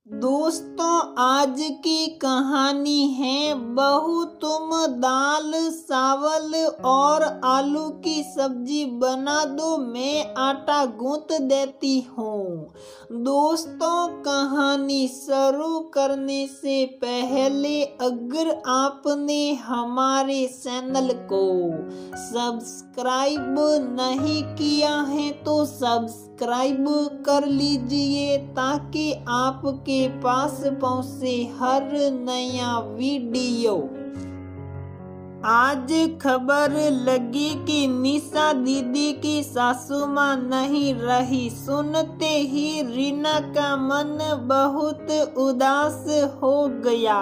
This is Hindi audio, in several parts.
दोस्तों, आज की कहानी है बहू तुम दाल चावल और आलू की सब्जी बना दो, मैं आटा गूंथ देती हूँ। दोस्तों, कहानी शुरू करने से पहले अगर आपने हमारे चैनल को सब्सक्राइब नहीं किया है तो सब्सक्राइब कर लीजिए ताकि आपके पास पहुंचे हर नया वीडियो। आज खबर लगी कि निशा दीदी की सासू माँ नहीं रही। सुनते ही रीना का मन बहुत उदास हो गया।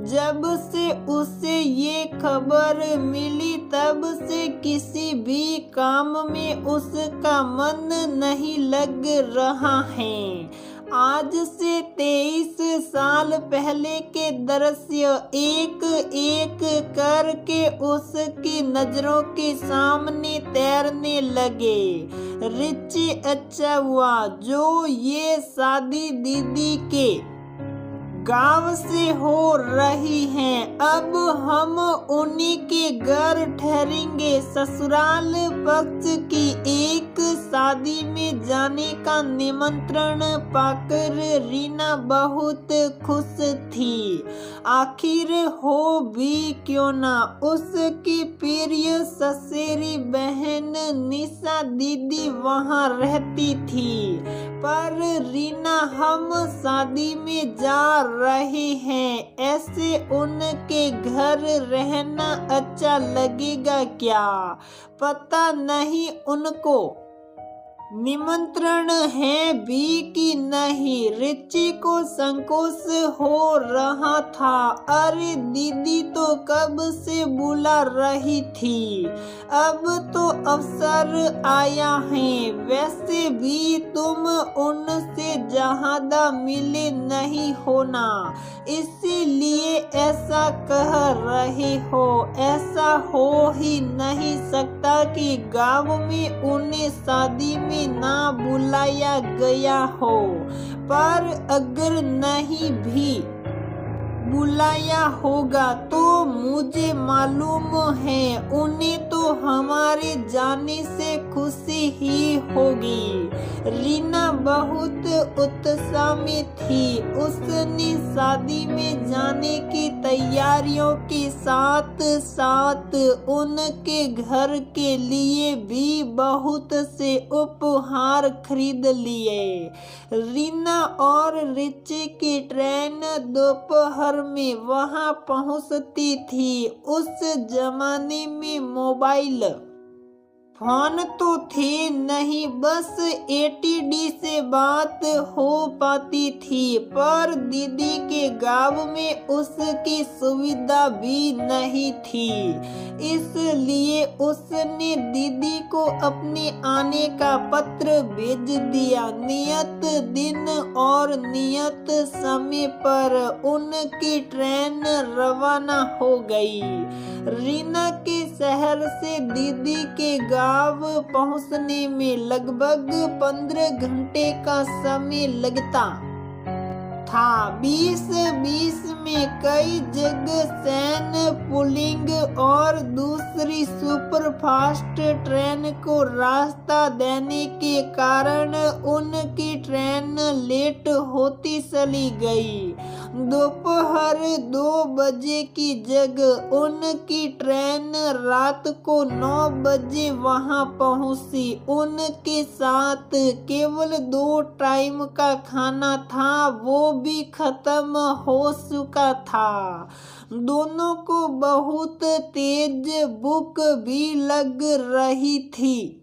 जब से उसे ये खबर मिली तब से किसी भी काम में उसका मन नहीं लग रहा है। आज से 23 साल पहले के दृश्य एक एक करके उसकी नजरों के सामने तैरने लगे। रिची अच्छा हुआ जो ये शादी दीदी के गांव से हो रही है। अब हम उन्हीं के घर ठहरेंगे। ससुराल पक्ष की एक शादी में जाने का निमंत्रण पाकर रीना बहुत खुश थी। आखिर हो भी क्यों ना, उसकी प्रिय ससेरी बहन निशा दीदी वहां रहती थी। पर रीना हम शादी में जा रहे हैं, ऐसे उनके घर रहना अच्छा लगेगा क्या? पता नहीं उनको निमंत्रण है भी कि नहीं। रिची को संकोच हो रहा था। अरे दीदी तो कब से बुला रही थी, अब तो अवसर आया है। वैसे भी तुम उनसे ज्यादा मिले नहीं होना, इसीलिए ऐसा कह रहे हो। ऐसा हो ही नहीं सकता कि गांव में उन्हें शादी में ना बुलाया गया हो। पर अगर नहीं भी बुलाया होगा तो मुझे मालूम है उन्हें तो हमारे जाने से खुशी ही होगी। रीना बहुत उत्साह में थी। उसने शादी में जाने की तैयारियों के साथ साथ उनके घर के लिए भी बहुत से उपहार खरीद लिए। रीना और रिची की ट्रेन दोपहर में वहां पहुंचती थी। उस जमाने में मोबाइल फोन तो थे नहीं, बस एटीडी से बात हो पाती थी। पर दीदी के गांव में उसकी सुविधा भी नहीं थी, इसलिए उसने दीदी को अपने आने का पत्र भेज दिया। नियत दिन और नियत समय पर उनकी ट्रेन रवाना हो गई। रीना के शहर से दीदी के गांव पहुंचने में लगभग 15 घंटे का समय लगता था। 20-20 में कई जगह सैन पुलिंग और दूसरी सुपरफास्ट ट्रेन को रास्ता देने के कारण उनकी ट्रेन लेट होती चली गई। दोपहर 2 बजे की जगह उनकी ट्रेन रात को 9 बजे वहां पहुंची। उनके साथ केवल 2 टाइम का खाना था, वो भी खत्म हो चुका था। दोनों को बहुत तेज भूख भी लग रही थी।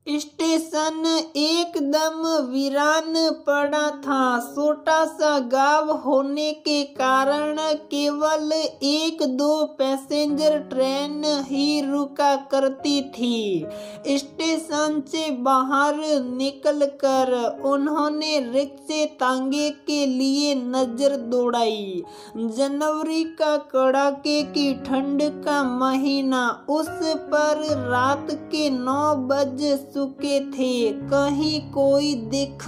स्टेशन एकदम वीरान पड़ा था। छोटा सा गांव होने के कारण केवल 1-2 पैसेंजर ट्रेन ही रुका करती थी। स्टेशन से बाहर निकलकर उन्होंने रिक्शे तांगे के लिए नजर दौड़ाई। जनवरी का कड़ाके की ठंड का महीना, उस पर रात के 9 बज चुके थे। कहीं कोई दिख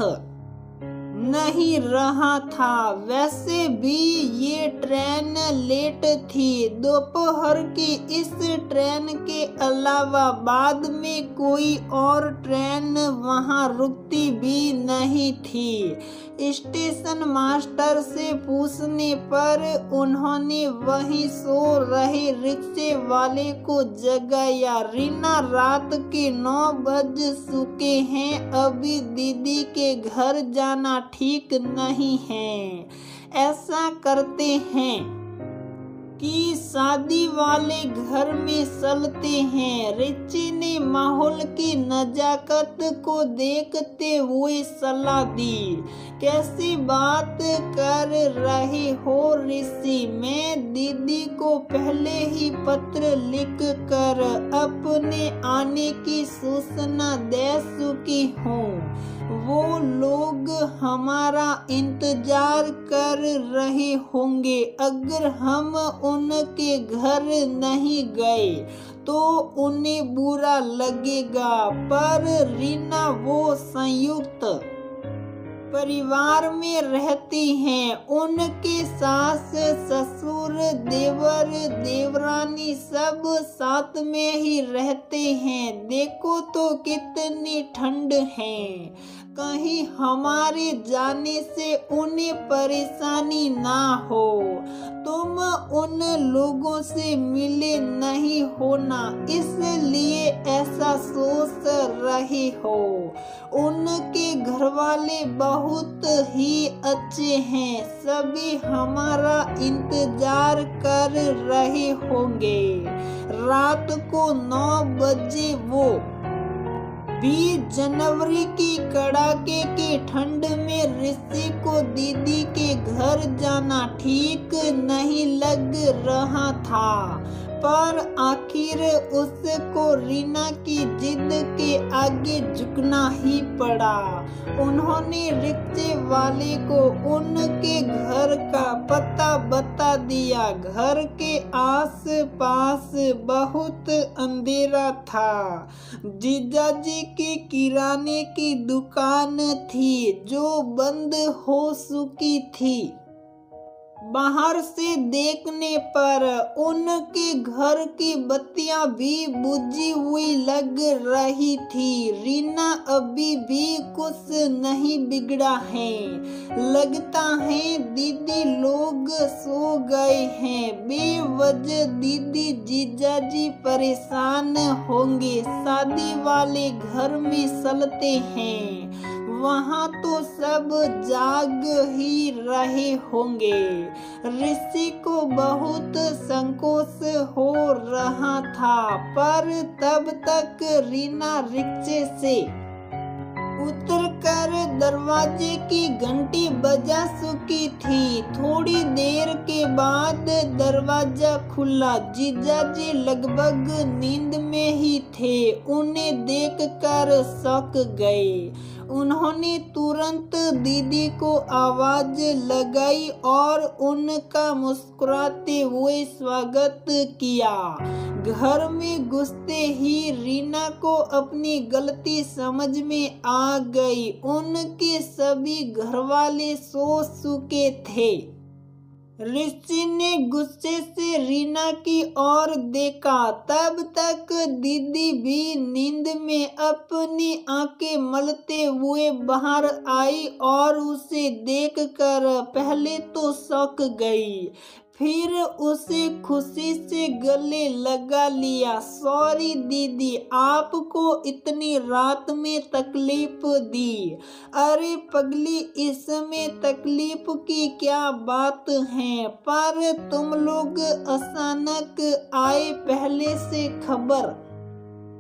नहीं रहा था। वैसे भी ये ट्रेन लेट थी। दोपहर की इस ट्रेन के अलावा बाद में कोई और ट्रेन वहाँ रुकती भी नहीं थी। स्टेशन मास्टर से पूछने पर उन्होंने वहीं सो रहे रिक्शे वाले को जगाया। रीना, रात के 9 बज चुके हैं, अभी दीदी के घर जाना ठीक नहीं है। ऐसा करते हैं कि शादी वाले घर में चलते हैं। रिची ने माहौल की नजाकत को देखते हुए सलाह दी। कैसी बात कर रहे हो ऋषि? मैं दीदी को पहले ही पत्र लिख कर अपने आने की सूचना दे चुकी हूँ। वो लोग हमारा इंतजार कर रहे होंगे। अगर हम उनके घर नहीं गए तो उन्हें बुरा लगेगा। पर रीना, वो संयुक्त परिवार में रहती हैं। उनके सास ससुर देवर देवरानी सब साथ में ही रहते हैं। देखो तो कितनी ठंड है। कहीं हमारे जाने से उन्हें परेशानी ना हो। तुम उन लोगों से मिले नहीं होना, इसलिए ऐसा सोच रहे हो। उनके घरवाले बहुत ही अच्छे हैं। सभी हमारा इंतजार कर रहे होंगे। रात को 9 बजे वो 20 जनवरी की कड़ाके की ठंड में ऋषि को दीदी के घर जाना ठीक नहीं लग रहा था। पर आखिर उसको रीना की जिद के आगे झुकना ही पड़ा। उन्होंने रिक्शे वाले को उनके घर का पता बता दिया। घर के आस पास बहुत अंधेरा था। जीजाजी की किराने की दुकान थी जो बंद हो चुकी थी। बाहर से देखने पर उनके घर की बत्तियां भी बुझी हुई लग रही थी। रीना, अभी भी कुछ नहीं बिगड़ा है। लगता है दीदी लोग सो गए हैं। बेवजह दीदी जीजाजी परेशान होंगे। शादी वाले घर में चलते हैं, वहाँ तो सब जाग ही रहे होंगे। ऋषि को बहुत संकोच हो रहा था। पर तब तक रीना रिक्शे से उतरकर दरवाजे की घंटी बजा चुकी थी। थोड़ी देर के बाद दरवाजा खुला। जीजाजी लगभग नींद में ही थे। उन्हें देखकर चौंक गए। उन्होंने तुरंत दीदी को आवाज लगाई और उनका मुस्कुराते हुए स्वागत किया। घर में घुसते ही रीना को अपनी गलती समझ में आ गई। उनके सभी घरवाले सो चुके थे। ऋषि ने गुस्से से रीना की ओर देखा। तब तक दीदी भी नींद में अपनी आंखें मलते हुए बाहर आई और उसे देखकर पहले तो चौंक गई, फिर उसे खुशी से गले लगा लिया। सॉरी दीदी, आपको इतनी रात में तकलीफ दी। अरे पगली, इसमें तकलीफ की क्या बात है? पर तुम लोग अचानक आए, पहले से खबर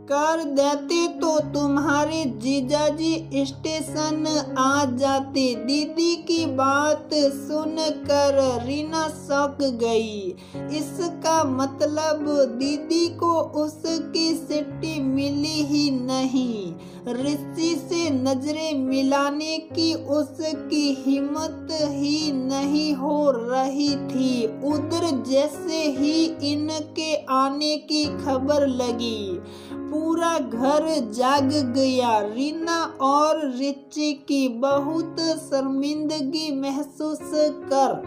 कर देते तो तुम्हारे जीजाजी स्टेशन आ जाते। दीदी की बात सुनकर रीना चौंक गई। इसका मतलब दीदी को उसकी सिट्टी मिली ही नहीं। ऋषि से नजरें मिलाने की उसकी हिम्मत ही नहीं हो रही थी। उधर जैसे ही इनके आने की खबर लगी, पूरा घर जाग गया। रीना और रिची की बहुत शर्मिंदगी महसूस कर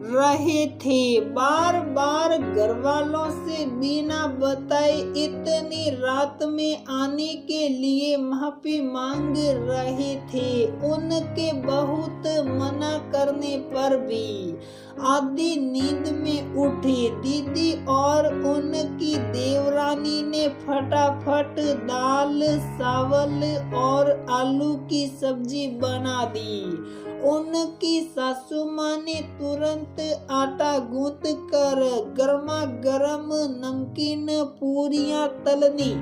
रहे थे। बार बार घर वालों से बिना बताए इतनी रात में आने के लिए माफी मांग रहे थे। उनके बहुत मना करने पर भी आधी नींद में उठी दीदी और उनकी देवरानी ने फटाफट दाल चावल और आलू की सब्जी बना दी। उनकी सासू माँ ने तुरंत आटा गूंथ कर गर्मा गर्म नमकीन पूरियां तलनी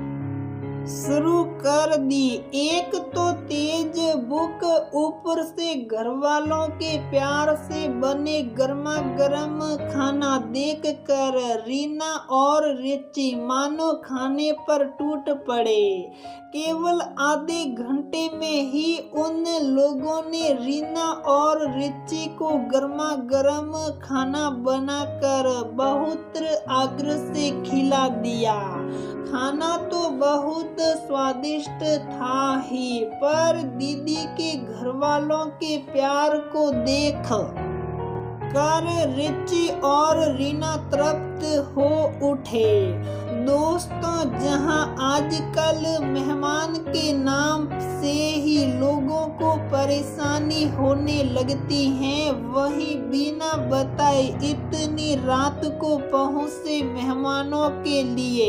शुरू कर दी। एक तो तेज भूख, ऊपर से घर वालों के प्यार से बने गर्मा गर्म खाना देख कर रीना और रिची मानो खाने पर टूट पड़े। केवल आधे घंटे में ही उन लोगों ने रीना और रिची को गर्मा गर्म खाना बनाकर बहुत आग्रह से खिला दिया। खाना तो बहुत स्वादिष्ट था ही, पर दीदी के घर वालों के प्यार को देख कर रिची और रीना तृप्त हो उठे। दोस्तों, जहां आजकल मेहमान के नाम से ही लोगों को परेशानी होने लगती है, वहीं बिना बताए इतनी रात को पहुंचे मेहमानों के लिए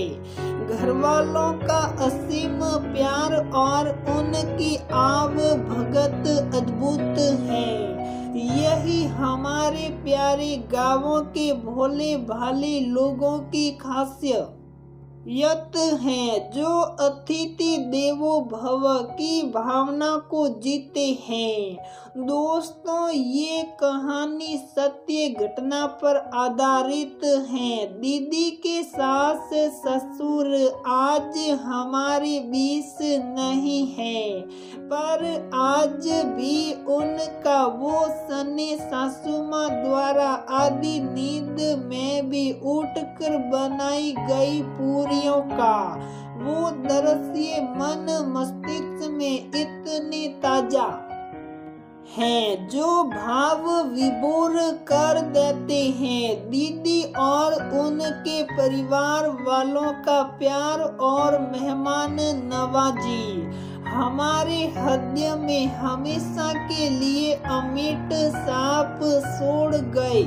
घर वालों का असीम प्यार और उनकी आव भगत अद्भुत है। यही हमारे प्यारे गांवों के भोले भाले लोगों की खासियत है, जो अतिथि देवो भव की भावना को जीते हैं। दोस्तों, ये कहानी सत्य घटना पर आधारित है। दीदी के सास ससुर आज हमारे बीच नहीं है, पर आज भी उनका वो सने सासू माँ द्वारा आधी नींद में भी उठकर बनाई गई पूरियों का वो दृश्य मन मस्तिष्क में इतने ताजा हैं जो भाव विभोर कर देते हैं। दीदी और उनके परिवार वालों का प्यार और मेहमान नवाजी हमारे हृदय में हमेशा के लिए अमिट छाप छोड़ गए।